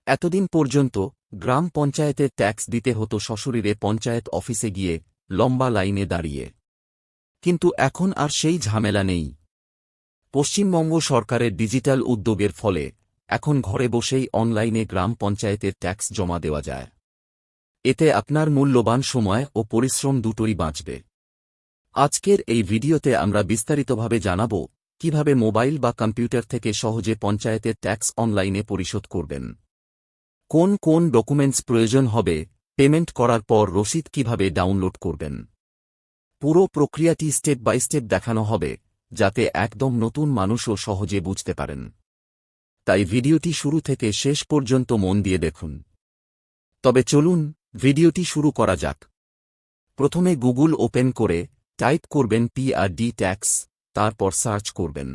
এতদিন পর্যন্ত গ্রাম পঞ্চায়েতের ট্যাক্স দিতে হতো সশরীরে পঞ্চায়েত অফিসে গিয়ে লম্বা লাইনে দাঁড়িয়ে। কিন্তু এখন আর সেই ঝামেলা নেই। পশ্চিমবঙ্গ সরকারের ডিজিটাল উদ্যোগের ফলে এখন ঘরে বসেই অনলাইনে গ্রাম পঞ্চায়েতের ট্যাক্স জমা দেওয়া যায়। এতে আপনার মূল্যবান সময় ও পরিশ্রম দুটোই বাঁচবে। আজকের এই ভিডিওতে আমরা বিস্তারিতভাবে জানাব কিভাবে মোবাইল বা কম্পিউটার থেকে সহজে পঞ্চায়েতের ট্যাক্স অনলাইনে পরিশোধ করবেন, কোন কোন ডকুমেন্টস প্রয়োজন হবে, পেমেন্ট করার পর রসিদ কিভাবে ডাউনলোড করবেন। পুরো প্রক্রিয়াটি স্টেপ বাই স্টেপ দেখানো হবে, যাতে একদম নতুন মানুষও সহজে বুঝতে পারেন। তাই ভিডিওটি শুরু থেকে শেষ পর্যন্ত মন দিয়ে দেখুন। তবে চলুন ভিডিওটি শুরু করা যাক। প্রথমে গুগল ওপেন করে টাইপ করবেন পিআরডি ট্যাক্স, তারপর সার্চ করবেন।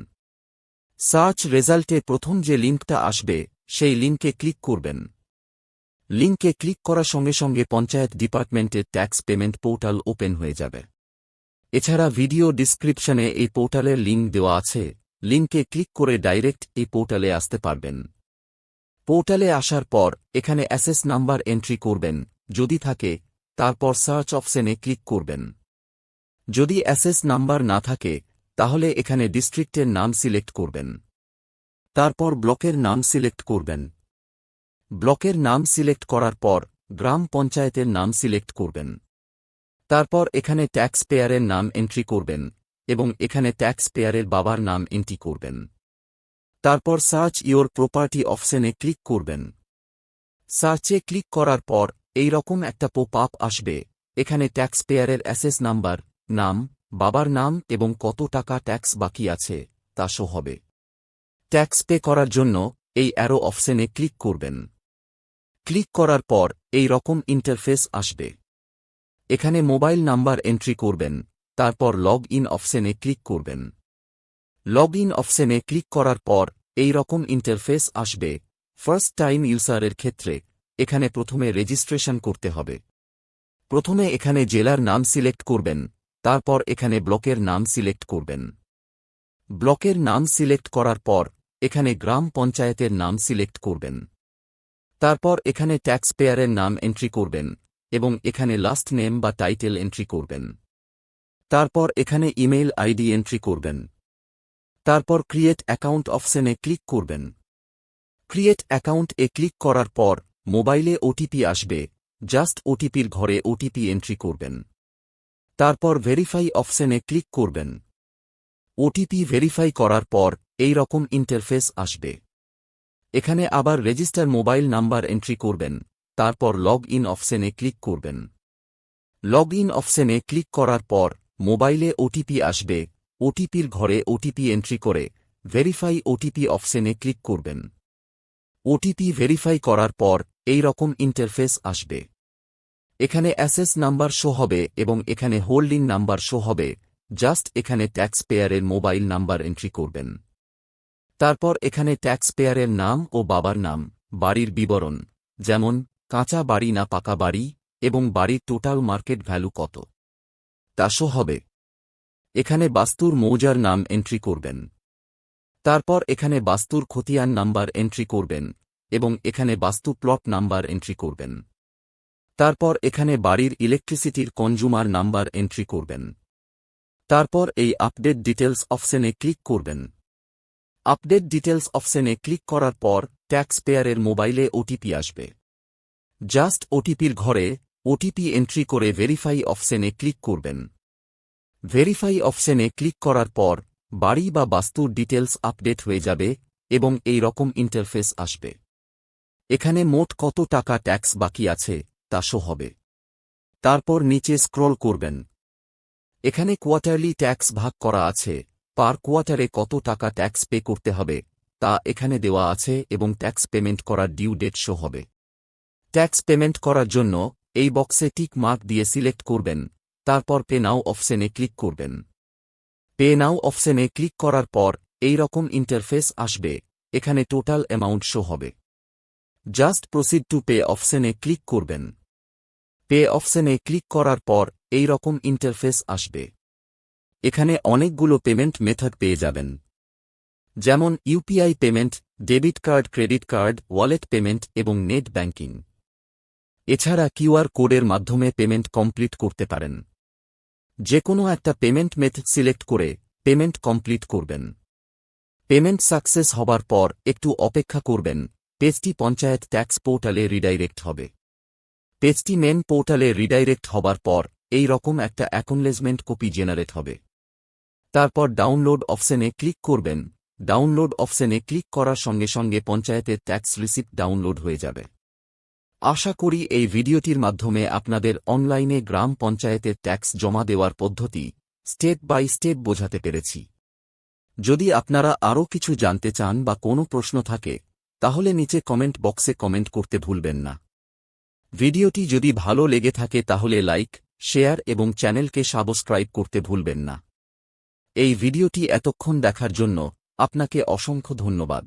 সার্চ রেজাল্টে প্রথম যে লিঙ্কটা আসবে সেই লিঙ্কে ক্লিক করবেন। লিঙ্কে ক্লিক করার সঙ্গে সঙ্গে পঞ্চায়েত ডিপার্টমেন্টের ট্যাক্স পেমেন্ট পোর্টাল ওপেন হয়ে যাবে। এছাড়া ভিডিও ডিসক্রিপশনে এই পোর্টালের লিঙ্ক দেওয়া আছে, লিঙ্কে ক্লিক করে ডাইরেক্ট এই পোর্টালে আসতে পারবেন। পোর্টালে আসার পর এখানে অ্যাসেস নাম্বার এন্ট্রি করবেন যদি থাকে, তারপর সার্চ অপশনে ক্লিক করবেন। যদি অ্যাসেস নাম্বার না থাকে তাহলে এখানে ডিস্ট্রিক্টের নাম সিলেক্ট করবেন। তারপর ব্লকের নাম সিলেক্ট করবেন। ব্লকের নাম সিলেক্ট করার পর গ্রাম পঞ্চায়েতের নাম সিলেক্ট করবেন। তারপর এখানে ট্যাক্স পেয়ারের নাম এন্ট্রি করবেন এবং এখানে ট্যাক্স পেয়ারের বাবার নাম এন্ট্রি করবেন। তারপর সার্চ ইওর প্রপার্টি অপশনে ক্লিক করবেন। সার্চে ক্লিক করার পর এই রকম একটা পপ আপ আসবে। এখানে ট্যাক্স পেয়ারের অ্যাসেস নাম্বার, নাম, বাবার নাম এবং কত টাকা ট্যাক্স বাকি আছে তা শো হবে। ট্যাক্স পে করার জন্য এই অ্যারো অপশনে ক্লিক করবেন। ক্লিক করার পর এই রকম ইন্টারফেস আসবে। এখানে মোবাইল নাম্বার এন্ট্রি করবেন, তারপর লগ ইন অপশনে ক্লিক করবেন। লগ ইন অপশনে ক্লিক করার পর এই রকম ইন্টারফেস আসবে। ফার্স্ট টাইম ইউজারের ক্ষেত্রে এখানে প্রথমে রেজিস্ট্রেশন করতে হবে। প্রথমে এখানে জেলার নাম সিলেক্ট করবেন, তারপর এখানে ব্লকের নাম সিলেক্ট করবেন। ব্লকের নাম সিলেক্ট করার পর এখানে গ্রাম পঞ্চায়েতের নাম সিলেক্ট করবেন। তারপর এখানে ট্যাক্স পেয়ারের নাম এন্ট্রি করবেন এবং এখানে লাস্ট নেম বা টাইটেল এন্ট্রি করবেন। তারপর এখানে ইমেইল আইডি এন্ট্রি করবেন। তারপর ক্রিয়েট অ্যাকাউন্ট অপশনে ক্লিক করবেন। ক্রিয়েট অ্যাকাউন্ট এ ক্লিক করার পর মোবাইলে ওটিপি আসবে, জাস্ট ওটিপির ঘরে ওটিপি এন্ট্রি করবেন। তারপর ভেরিফাই অপশনে ক্লিক করবেন। ওটিপি ভেরিফাই করার পর এই রকম ইন্টারফেস আসবে। এখানে আবার রেজিস্টার মোবাইল নাম্বার এন্ট্রি করবেন, তারপর লগ ইন অপশনে ক্লিক করবেন। লগ ইন অপশনে ক্লিক করার পর মোবাইলে ওটিপি আসবে, ওটিপির ঘরে ওটিপি এন্ট্রি করে ভেরিফাই ওটিপি অপশনে ক্লিক করবেন। ওটিপি ভেরিফাই করার পর এই রকম ইন্টারফেস আসবে। এখানে অ্যাসেস নাম্বার শো হবে এবং এখানে হোল্ডিং নাম্বার শো হবে, জাস্ট এখানে ট্যাক্স পেয়ারের মোবাইল নাম্বার এন্ট্রি করবেন। তারপর এখানে ট্যাক্স পেয়ারের নাম ও বাবার নাম, বাড়ির বিবরণ, যেমন কাঁচা বাড়ি না পাকা বাড়ি এবং বাড়ির টোটাল মার্কেট ভ্যালু কত তা শো হবে। এখানে বাস্তুর মৌজার নাম এন্ট্রি করবেন। তারপর এখানে বাস্তুর খতিয়ান নাম্বার এন্ট্রি করবেন এবং এখানে বাস্তু প্লট নাম্বার এন্ট্রি করবেন। তারপর এখানে বাড়ির ইলেকট্রিসিটির কনজুমার নাম্বার এন্ট্রি করবেন। তারপর এই আপডেট ডিটেলস অপশনে ক্লিক করবেন। আপডেট ডিটেলস অপশনে ক্লিক করার পর ট্যাক্স পেয়ারের মোবাইলে ওটিপি আসবে। জাস্ট ওটিপির ঘরে ওটিপি এন্ট্রি করে ভেরিফাই অপশনে ক্লিক করবেন। ভেরিফাই অপশনে ক্লিক করার পর বাড়ি বা বাস্তুর ডিটেলস আপডেট হয়ে যাবে এবং এই রকম ইন্টারফেস আসবে। এখানে মোট কত টাকা ট্যাক্স বাকি আছে তা শো হবে। তারপর নিচে স্ক্রল করবেন। এখানে কোয়ার্টারলি ট্যাক্স ভাগ করা আছে, পার কোয়ার্টারে কত টাকা ট্যাক্স পে করতে হবে তা এখানে দেওয়া আছে এবং ট্যাক্স পেমেন্ট করার ডিউ ডেট শো হবে। ট্যাক্স পেমেন্ট করার জন্য এই বক্সে টিক মার্ক দিয়ে সিলেক্ট করবেন, তারপর পে নাও অপশনে ক্লিক করবেন। পে নাও অপশনে ক্লিক করার পর এই রকম ইন্টারফেস আসবে। এখানে টোটাল অ্যামাউন্ট শো হবে। জাস্ট প্রসিড টু পে অপশনে ক্লিক করবেন। পে অপশনে ক্লিক করার পর এই রকম ইন্টারফেস আসবে। এখানে অনেকগুলো পেমেন্ট মেথড পেয়ে যাবেন, যেমন UPI payment, debit card, credit card, wallet payment এবং নেট ব্যাংকিং। এছাড়া কিউআর কোডের মাধ্যমে পেমেন্ট কমপ্লিট করতে পারেন। যে কোনো একটা পেমেন্ট মেথড সিলেক্ট করে পেমেন্ট কমপ্লিট করবেন। পেমেন্ট সাকসেস হবার পর একটু অপেক্ষা করবেন, পেজটি পঞ্চায়েত ট্যাক্স পোর্টালে রিডাইরেক্ট হবে। পেজটি মেন পোর্টালে রিডাইরেক্ট হবার পর এই রকম একটা অ্যাকনলেজমেন্ট কপি জেনারেট হবে। তারপর ডাউনলোড অপশনে ক্লিক করবেন। ডাউনলোড অপশনে ক্লিক করার সঙ্গে সঙ্গে পঞ্চায়েতের ট্যাক্স রিসিপ্ট ডাউনলোড হয়ে যাবে। আশা করি এই ভিডিওটির মাধ্যমে আপনাদের অনলাইনে গ্রাম পঞ্চায়েতের ট্যাক্স জমা দেওয়ার পদ্ধতি স্টেপ বাই স্টেপ বোঝাতে পেরেছি। যদি আপনারা আরও কিছু জানতে চান বা কোনো প্রশ্ন থাকে তাহলে নিচে কমেন্ট বক্সে কমেন্ট করতে ভুলবেন না। ভিডিওটি যদি ভালো লেগে থাকে তাহলে লাইক, শেয়ার এবং চ্যানেলকে সাবস্ক্রাইব করতে ভুলবেন না। এই ভিডিওটি এতক্ষণ দেখার জন্য আপনাকে অসংখ্য ধন্যবাদ।